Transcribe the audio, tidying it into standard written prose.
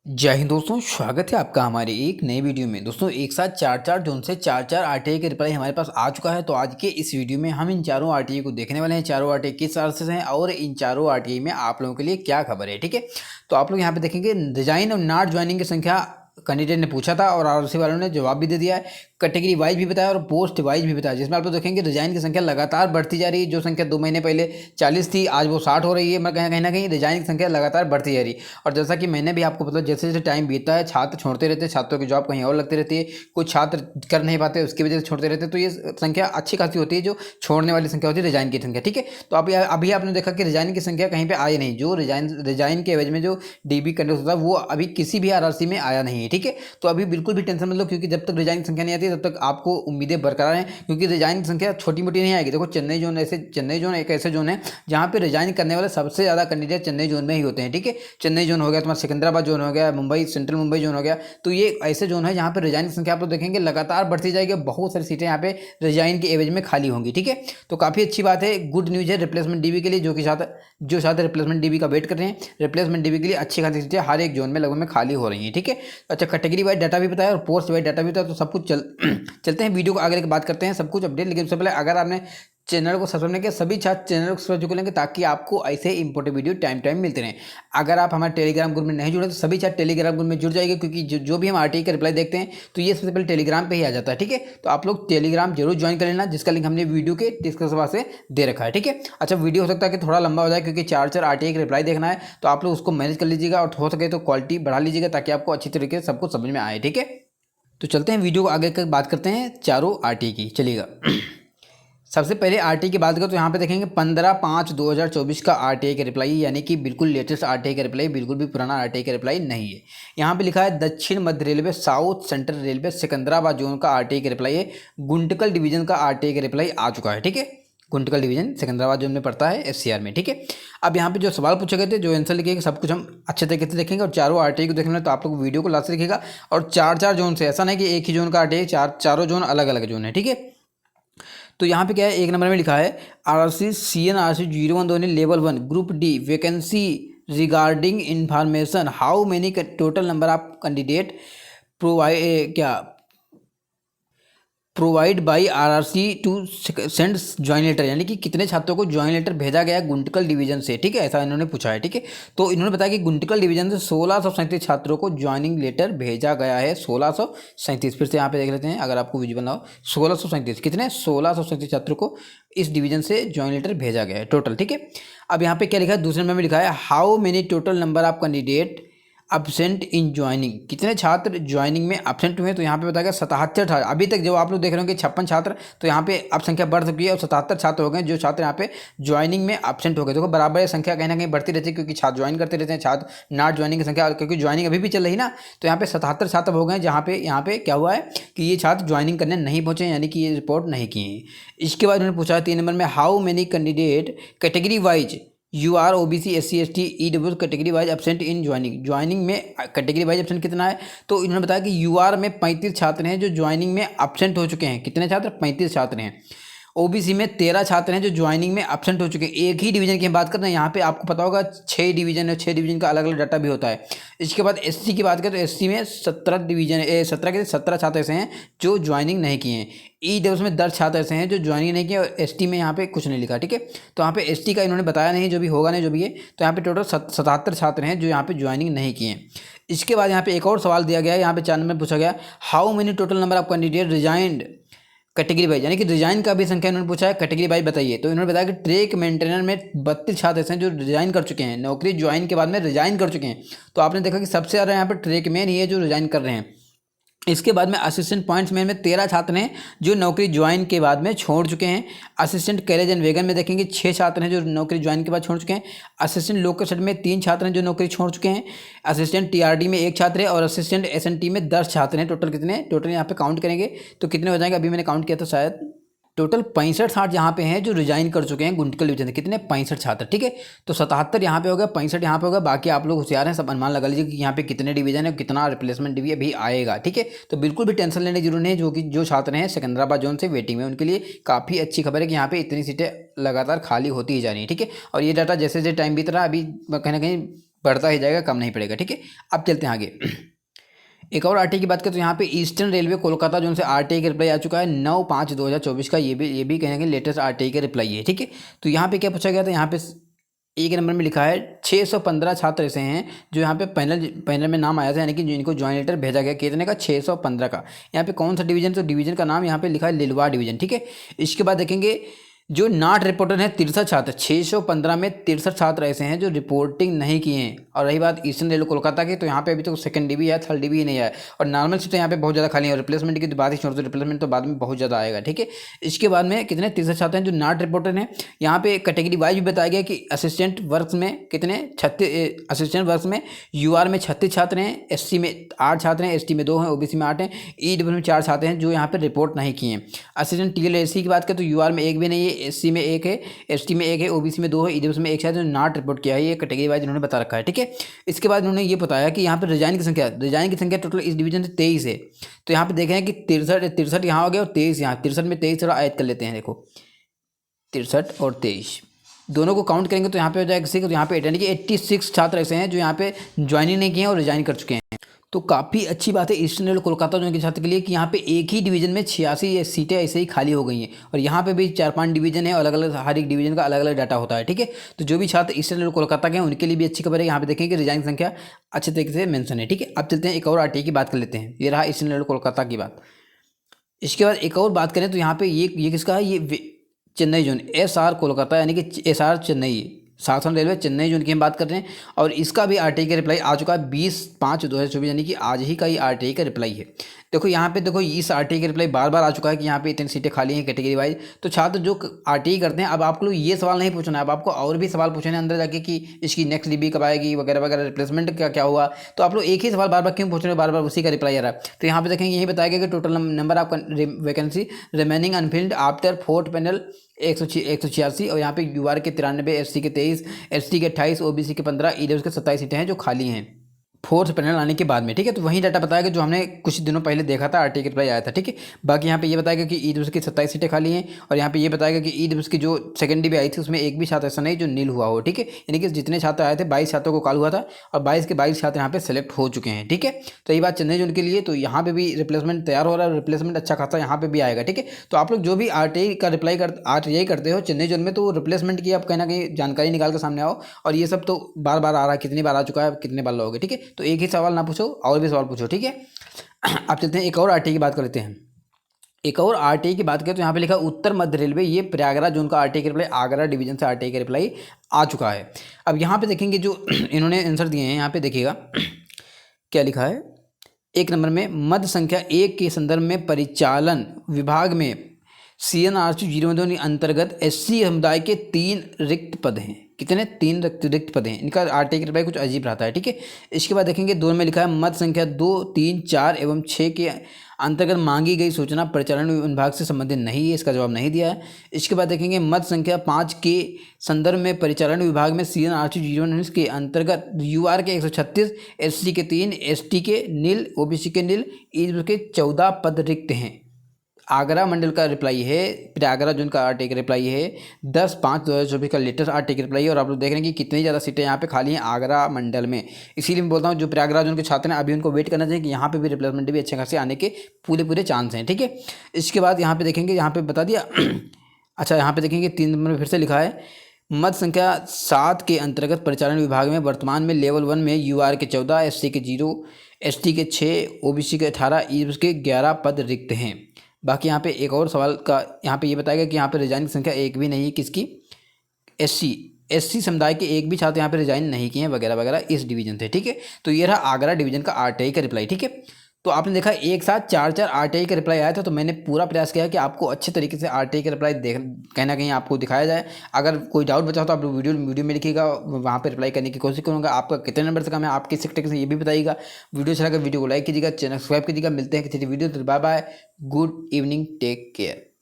जय हिंद दोस्तों, स्वागत है आपका हमारे एक नए वीडियो में। दोस्तों एक साथ चार चार जोन से चार चार आरटीआई के रिप्लाई हमारे पास आ चुका है। तो आज के इस वीडियो में हम इन चारों आरटीआई को देखने वाले हैं। चारों आरटीआई किस सोर्सेस हैं और इन चारों आरटीआई में आप लोगों के लिए क्या खबर है। ठीक है, तो आप लोग यहाँ पे देखेंगे रिजाइन और नॉट ज्वाइनिंग की संख्या कैंडिडेट ने पूछा था और आरओसी वालों ने जवाब भी दे दिया है। कैटेगरी वाइज भी बताया और पोस्ट वाइज भी बताया, जिसमें आप लोग देखेंगे रिजाइन की संख्या लगातार बढ़ती जा रही है। जो संख्या 2 महीने पहले 40 थी, आज वो 60 हो रही है। मैं कहीं ना कहीं रिजाइन की संख्या लगातार बढ़ती जा रही है। और जैसा कि मैंने भी आपको पता, जैसे जैसे टाइम बीतता है छात्र छोड़ते रहते हैं, छात्रों की जॉब कहीं और लगती रहती है, कुछ छात्र कर नहीं पाते, उसकी वजह से छोड़ते रहते हैं। तो ये संख्या अच्छी खासी होती है, जो छोड़ने वाली संख्या होती है रिजाइन की संख्या। ठीक है, तो अभी आपने देखा कि रिजाइन की संख्या कहीं पर आई नहीं। जो रिजाइन के एवज में जो डीबी कंडक्ट होता है वो अभी किसी भी आरआरसी में आया नहीं है। ठीक है, तो अभी बिल्कुल भी टेंशन मत लो, क्योंकि जब तक रिजाइन की संख्या नहीं आती तब तक आपको उम्मीदें बरकरार हैं। क्योंकि रिजाइन की संख्या छोटी मोटी नहीं आएगी। देखो चेन्नई जोन एक ऐसे जोन है जहाँ पे रिजाइन करने वाले सबसे ज़्यादा कैंडिडेट चेन्नई जोन में ही होते हैं। ठीक है, चेन्नई जोन हो गया, तुम्हारा सिकंदराबाद जोन हो गया, मुंबई सेंट्रल मुंबई जोन हो गया। तो ये ऐसे जोन है जहाँ पे रिजाइन की संख्या आप लोग देखेंगे लगातार बढ़ती जाएगी। बहुत सारी सीटें यहाँ पे रिजाइन के एवज में खाली होंगी। ठीक है, तो काफ़ी अच्छी बात है, गुड न्यूज़ है रिप्लेसमेंट डीबी के लिए। जो छात्र रिप्लेसमेंट डीबी का वेट कर रहे हैं, रिप्लेसमेंट डीबी के लिए अच्छी खासी सीटें हर एक जोन में लगभग में खाली हो रही हैं। ठीक है, अच्छा कैटेगरी वाइज डाटा भी बताया और पोस्ट वाइज डाटा भी बताया। तो सब कुछ चलते हैं वीडियो को आगे लेकर बात करते हैं सब कुछ अपडेट। लेकिन उससे पहले अगर आपने चैनल को सब्सक्राइब नहीं किया, सभी छात्र चैनल को सब्सक्राइब कर लेंगे ताकि आपको ऐसे इंपॉर्टेंट वीडियो टाइम मिलते रहें। अगर आप हमारे टेलीग्राम ग्रुप में नहीं जुड़े तो सभी छात्र टेलीग्राम ग्रुप में जुड़ जाएंगे, क्योंकि जो भी हम आरटीआई का रिप्लाई देखते हैं तो ये सबसे पहले टेलीग्राम पे ही आ जाता है। ठीक है, तो आप लोग टेलीग्राम जरूर ज्वाइन कर लेना, जिसका लिंक हमने वीडियो के डिस्क्रिप्शन बॉक्स में दे रखा है। ठीक है, अच्छा वीडियो हो सकता है कि थोड़ा लंबा हो जाए, क्योंकि चार चार आरटीआई का रिप्लाई देखना है, तो आप लोग उसको मैनेज कर लीजिएगा और हो सके तो क्वालिटी बढ़ा लीजिएगा ताकि आपको अच्छी तरीके से सब कुछ समझ में आए। ठीक है, तो चलते हैं वीडियो को आगे कर बात करते हैं चारों आरटीआई की। चलिएगा सबसे पहले आरटीआई की बात करें तो यहाँ पे देखेंगे 15/5/2024 का आरटीआई का रिप्लाई, यानी कि बिल्कुल लेटेस्ट आरटीआई का रिप्लाई, बिल्कुल भी पुराना आरटीआई का रिप्लाई नहीं है। यहाँ पे लिखा है दक्षिण मध्य railway south central railway Secunderabad zone का आरटीआई का रिप्लाई है। गुंटकल डिवीजन का आरटीआई का रिप्लाई आ चुका है। ठीक है, गुंटकल डिवीजन सिकंदराबाद जोन में पड़ता है एससीआर में। ठीक है, अब यहाँ पे जो सवाल पूछे गए थे, जो आंसर लिखेंगे, सब कुछ हम अच्छे तरीके से देखेंगे। और चारों आरटीआई को देखना है तो आप लोग वीडियो को लास्ट से देखिएगा। और चार चार जोन से, ऐसा नहीं कि एक ही जोन का आरटीआई, चारों जोन अलग अलग जोन है। ठीक है, तो यहाँ पे क्या है, एक नंबर में लिखा है RC CNRC 012 level 1 group D vacancy regarding information how many total number of candidate provide by RRC to send join letter, यानी कि कितने छात्रों को ज्वाइन लेटर भेजा गया गुंटकल डिवीजन से। ठीक है, ऐसा इन्होंने पूछा है। ठीक है, तो इन्होंने बताया कि गुंटकल डिवीजन से 1637 छात्रों को ज्वाइनिंग लेटर भेजा गया है। 1637, फिर से यहाँ पे देख लेते हैं अगर आपको विजिबल ना हो। 1637 कितने, 1637 छात्रों को इस डिवीजन से ज्वाइन लेटर भेजा गया है टोटल। ठीक है, अब यहाँ पे क्या लिखा है, दूसरे नंबर में लिखा है how many total number of candidate absent in joining, कितने छात्र ज्वाइनिंग में अब्सेंट हुए। तो यहाँ पे बताया 77 छात्र। अभी तक जो आप लोग देख रहे होंगे 56 छात्र, तो यहाँ पे अब संख्या बढ़ चुकी है और 77 छात्र हो गए जो छात्र यहाँ पे ज्वाइनिंग में अब्सेंट हो गए। देखो बराबर ये संख्या कहीं ना कहीं बढ़ती रहती है, क्योंकि छात्र ज्वाइन करते रहते हैं, छात्र नॉट ज्वाइनिंग की संख्या, क्योंकि ज्वाइनिंग अभी भी चल रही ना। तो यहाँ पे 77 छात्र हो गए, जहाँ पे यहाँ पे क्या हुआ है कि ये छात्र ज्वाइनिंग करने नहीं पहुंचे, यानी कि ये रिपोर्ट नहीं किए हैं। इसके बाद उन्होंने पूछा 3 नंबर में how many candidate category wise UR OBC SC ST EWS category wise absent in joining में कैटेगरी वाइज एब्सेंट कितना है। तो इन्होंने बताया कि UR में 35 छात्र हैं जो ज्वाइनिंग में एब्सेंट हो चुके हैं। कितने छात्र, 35 छात्र हैं। ओबीसी में 13 छात्र हैं जो ज्वाइनिंग में एब्सेंट हो चुके हैं। एक ही डिवीजन की हम बात करते हैं, यहाँ पे आपको पता होगा 6 डिवीजन है, 6 डिवीजन का अलग अलग डाटा भी होता है। इसके बाद एससी की बात करें तो एससी में 17 छात्र ऐसे हैं जो ज्वाइनिंग नहीं किए हैं। ईडब्ल्यूएस में 10 छात्र ऐसे हैं जो ज्वाइनिंग नहीं किए, और एसटी में यहाँ पे कुछ नहीं लिखा। ठीक है, तो यहाँ पे एसटी का इन्होंने बताया नहीं, जो भी होगा नहीं जो भी है। तो यहाँ पे टोटल 77 छात्र हैं जो यहाँ पे ज्वाइनिंग नहीं किए हैं। इसके बाद यहाँ पे एक और सवाल दिया गया है, यहाँ पे 4 नंबर पूछा गया how many total number of candidate resigned category wise, यानी कि रिजाइन का भी संख्या इन्होंने पूछा है, कैटेगरी वाइज बताइए। तो इन्होंने बताया कि ट्रेक मेंटेनर में 32 छात्र ऐसे हैं जो रिजाइन कर चुके हैं, नौकरी ज्वाइन के बाद में रिजाइन कर चुके हैं। तो आपने देखा कि सबसे ज़्यादा यहाँ पर ट्रेक मैन ही है जो रिजाइन कर रहे हैं। इसके बाद में असिस्टेंट पॉइंट्स मैन में 13 छात्र हैं जो नौकरी ज्वाइन के बाद में छोड़ चुके हैं। असिस्टेंट कैरेज एंड वैगन में देखेंगे 6 छात्र हैं जो नौकरी ज्वाइन के बाद छोड़ चुके हैं। असिस्टेंट लोकल सेट में 3 छात्र हैं जो नौकरी छोड़ चुके हैं। असिस्टेंट टीआरडी में 1 छात्र है और असिस्टेंट एसएनटी में 10 छात्र हैं। टोटल कितने, टोटल यहाँ पे काउंट करेंगे तो कितने हो जाएंगे, अभी मैंने काउंट किया था शायद टोटल 65 छात्र यहाँ पे हैं जो रिजाइन कर चुके हैं गुंटकल डिवीजन से। कितने, 65 छात्र। ठीक है, तो 77 यहाँ पे हो गया, 65 यहाँ पे होगा। बाकी आप लोग होशियार हैं, सब अनुमान लगा लीजिए कि यहाँ पे कितने डिवीजन है, कितना रिप्लेसमेंट डिवी अभी आएगा। ठीक है, तो बिल्कुल भी टेंशन लेने की जरूरत नहीं है। जो छात्र हैं सिकंदराबाद जोन से वेटिंग में, उनके लिए काफ़ी अच्छी खबर है कि यहाँ पे इतनी सीटें लगातार खाली होती ही जा रही हैं। ठीक है, और ये डाटा जैसे जैसे टाइम बीत रहा है, अभी कहीं ना कहीं बढ़ता ही जाएगा, कम नहीं पड़ेगा। ठीक है, अब चलते हैं आगे। एक और आरटीआई की बात करें तो यहाँ पे ईस्टर्न रेलवे कोलकाता जोन से आरटीआई का रिप्लाई आ चुका है 9/5/2024 का। ये भी कहीं ना कहीं लेटेस्ट आरटीआई का रिप्लाई है। ठीक है, तो यहाँ पे क्या पूछा गया था, यहाँ पे एक नंबर में लिखा है 615 छात्र ऐसे हैं जो यहाँ पे पैनल में नाम आया था, यानी कि जिनको ज्वाइन लेटर भेजा गया, कितने का, 615 का। यहाँ पे कौन सा डिवीजन, तो डिवीजन का नाम यहाँ पे लिखा है लिलवा डिवीजन। ठीक है, इसके बाद देखेंगे जो नॉट रिपोर्टर हैं 63 छात्र, 615 में 63 छात्र ऐसे हैं जो रिपोर्टिंग नहीं किए हैं। और रही बात ईस्टर्न रेलवे कोलकाता की, तो यहाँ पे अभी तो सेकंड डीबी है, थर्ड डीबी ही नहीं आया, और नॉर्मल सीटें यहाँ पे बहुत ज़्यादा खाली है। और रिप्लेसमेंट की तो बात ही छोड़ दो, रिप्लेसमेंट तो बाद में बहुत ज़्यादा आएगा। ठीक है, इसके बाद में कितने 63 छात्र हैं जो नॉट रिपोर्टर हैं। यहाँ पे कैटेगरी वाइज भी बताया गया कि असिस्टेंट वर्क्स में कितने 36, असिस्टेंट वर्क्स में यूआर में 36 छात्र हैं, एससी में 8 छात्र हैं, एसटी में 2 हैं, ओबीसी में 8 हैं, ईडब्ल्यू में 4 छात्र हैं जो यहाँ पे रिपोर्ट नहीं किए हैं। असिस्टेंट टीएलएसी की बात करें तो यूआर में 1 भी नहीं है, एससी में 1 है, एसटी में 1 है, ओबीसी में 2 है, ईडब्ल्यू में 1 है जो नॉट रिपोर्ट किया है। ये कैटेगरी वाइज इन्होंने बता रखा है। ठीक है, इसके बाद उन्होंने ये बताया कि यहाँ पर रिजाइन की संख्या टोटल इस डिवीजन से 23 है। तो यहाँ पे देखें कि 63 यहाँ हो गया और 23 यहाँ, 63 में 23 थोड़ा ऐड कर लेते हैं। देखो 63 और 23 दोनों को काउंट करेंगे तो यहाँ पे हो जाएगा 6। तो यहाँ पे यानी कि 86 छात्र ऐसे हैं जो यहाँ पे ज्वाइनिंग नहीं किए हैं और रिजाइन कर चुके हैं। तो काफ़ी अच्छी बात है ईस्टर्न रेलवे कोलकाता जोन के छात्र के लिए कि यहाँ पे एक ही डिवीजन में 86 सीटें ऐसे ही खाली हो गई हैं। और यहाँ पे भी 4-5 डिवीजन है, अलग अलग, हर एक डिवीजन का अलग अलग डाटा होता है। ठीक है, तो जो भी छात्र ईस्टर्न रेलवे कोलकाता के हैं उनके लिए भी अच्छी खबर है। यहाँ पे देखें कि रिजाइन संख्या अच्छे तरीके से मेंशन है। ठीक है, अब चलते हैं एक और आरटीआई की बात कर लेते हैं। ये रहा ईस्टर्न रेलवे कोलकाता की बात। इसके बाद एक और बात करें तो यहाँ पे ये किसका है, ये चेन्नई जोन, एसआर कोलकाता यानी कि SR Chennai, southern railway Chennai zone की हम बात कर रहे हैं। और इसका भी आरटीआई का रिप्लाई आ चुका है 20/5/2024, यानी कि आज ही का ये आरटीआई का रिप्लाई है। देखो यहाँ पे देखो इस आरटीआई का रिप्लाई बार बार आ चुका है कि यहाँ पे इतनी सीटें खाली हैं कैटेगरी वाइज। तो छात्र जो आरटीआई करते हैं, अब आपको ये सवाल नहीं पूछना है, अब आपको और भी सवाल पूछने अंदर जाके कि इसकी नेक्स्ट डीबी कब आएगी वगैरह वगैरह, रिप्लेसमेंट क्या क्या हुआ। तो आप लोग एक ही सवाल बार बार क्यों पूछ रहे हो, बार बार उसी का रिप्लाई आ रहा है। तो यहाँ पे देखेंगे यही बताया गया कि total number of vacancy remaining Anfield after fourth panel 186, और यहाँ पे यूआर के 93, एससी के 23, एसटी के 28, ओबीसी के 15, ईडब्ल्यू के 27 सीटें हैं जो खाली हैं फोर्थ पैनल आने के बाद में। ठीक है, तो वही डाटा बताया जो हमने कुछ दिनों पहले देखा था, आरटीआई का रिप्लाई आया था। ठीक है, बाकी यहाँ पे ये बताया कि ईडब्ल्यू की 27 सीटें खाली हैं। और यहाँ पे ये बताया कि ईडब्ल्यू की जो सेकंड डीबी आई थी उसमें एक भी छात्र ऐसा नहीं जो नील हुआ हो। ठीक है, यानी कि जितने छात्र आए थे 22 छात्रों को कॉल हुआ था और 22 के 22 छात्र यहाँ पे सेलेक्ट हो चुके हैं। ठीक है, तो ये बात चेन्नई जोन के लिए। तो यहाँ पे भी रिप्लेसमेंट तैयार हो रहा है, रिप्लेसमेंट अच्छा खासा यहाँ पे भी आएगा। ठीक है, तो आप लोग जो भी आरटीआई का आरटीआई करते हो चेन्नई जोन में, तो रिप्लेसमेंट की आप कहीं ना कहीं जानकारी निकाल के सामने आओ। और ये सब तो बार बार आ रहा है, कितनी बार आ चुका है, कितने बार लोगे। ठीक है, तो एक ही सवाल ना पूछो, और भी सवाल पूछो। ठीक है, अब चलते हैं एक और आरटीआई की बात कर लेते हैं। एक और आरटीआई की बात करें तो यहाँ पे लिखा उत्तर मध्य रेलवे, ये प्रयागराज जोन का आरटीआई का रिप्लाई, आगरा डिवीजन से आरटीआई का रिप्लाई आ चुका है। अब यहाँ पे देखेंगे जो इन्होंने आंसर दिए हैं, यहाँ पे देखिएगा क्या लिखा है। एक नंबर में मध्य संख्या 1 के संदर्भ में परिचालन विभाग में CNRC 0 अंतर्गत SC समुदाय के 3 रिक्त पद हैं। कितने, 3 रिक्त पद हैं। इनका आरटीआई का रिप्लाई कुछ अजीब रहता है। ठीक है, इसके बाद देखेंगे 2 में लिखा है मध्य संख्या 2, 3, 4 एवं 6 के अंतर्गत मांगी गई सूचना परिचालन विभाग से संबंधित नहीं है, इसका जवाब नहीं दिया है। इसके बाद देखेंगे मध्य संख्या 5 के संदर्भ में परिचालन विभाग में CNRC 0 के अंतर्गत UR के 136, SC के 3, ST के नील, OBC के नील, ईडब्ल्यू के 14 पद रिक्त हैं। आगरा मंडल का रिप्लाई है, प्रयागराज जोन का आरटीआई का रिप्लाई है 10/5/2024 का लेटेस्ट आरटीआई का रिप्लाई है। और आप लोग देख रहे हैं कि कितनी ज़्यादा सीटें यहाँ पे खाली हैं आगरा मंडल में। इसीलिए मैं बोलता हूँ जो प्रयागराज जोन के छात्र हैं अभी उनको वेट करना चाहिए कि यहाँ पे भी रिप्लेसमेंट भी अच्छे खासे आने के पूरे चांस हैं। ठीक है, इसके बाद यहाँ पे देखेंगे, यहाँ पे बता दिया अच्छा यहाँ पे देखेंगे 3 नंबर में फिर से लिखा है मध्य संख्या 7 के अंतर्गत परिचालन विभाग में वर्तमान में लेवल 1 में UR के 14, SC के 0, ST के 6, OBC के 18, ईडब्ल्यू के 11 पद रिक्त हैं। बाकी यहाँ पे एक और सवाल का यहाँ पे ये बताएगा कि यहाँ पे रिजाइन की संख्या एक भी नहीं है, किसकी, SC समुदाय के एक भी छात्र यहाँ पे रिजाइन नहीं किए हैं वगैरह वगैरह इस डिवीजन से। ठीक है, तो ये रहा आगरा डिवीजन का आरटीआई का रिप्लाई। ठीक है, तो आपने देखा एक साथ 4 आरटीआई का रिप्लाई आया था। तो मैंने पूरा प्रयास किया कि आपको अच्छे तरीके से आरटीआई का रिप्लाई कहीं ना कहीं आपको दिखाया जाए। अगर कोई डाउट बचा हो तो आप वीडियो में लिखिएगा, वहाँ पे रिप्लाई करने की कोशिश करूँगा। आपका कितने नंबर से कम है, आप किस सेक्टर से, ये भी बताइएगा। वीडियो अच्छा लगा वीडियो को लाइक कीजिएगा, चैनल सब्सक्राइब कीजिएगा। मिलते हैं किसी video, bye bye, good evening, take care.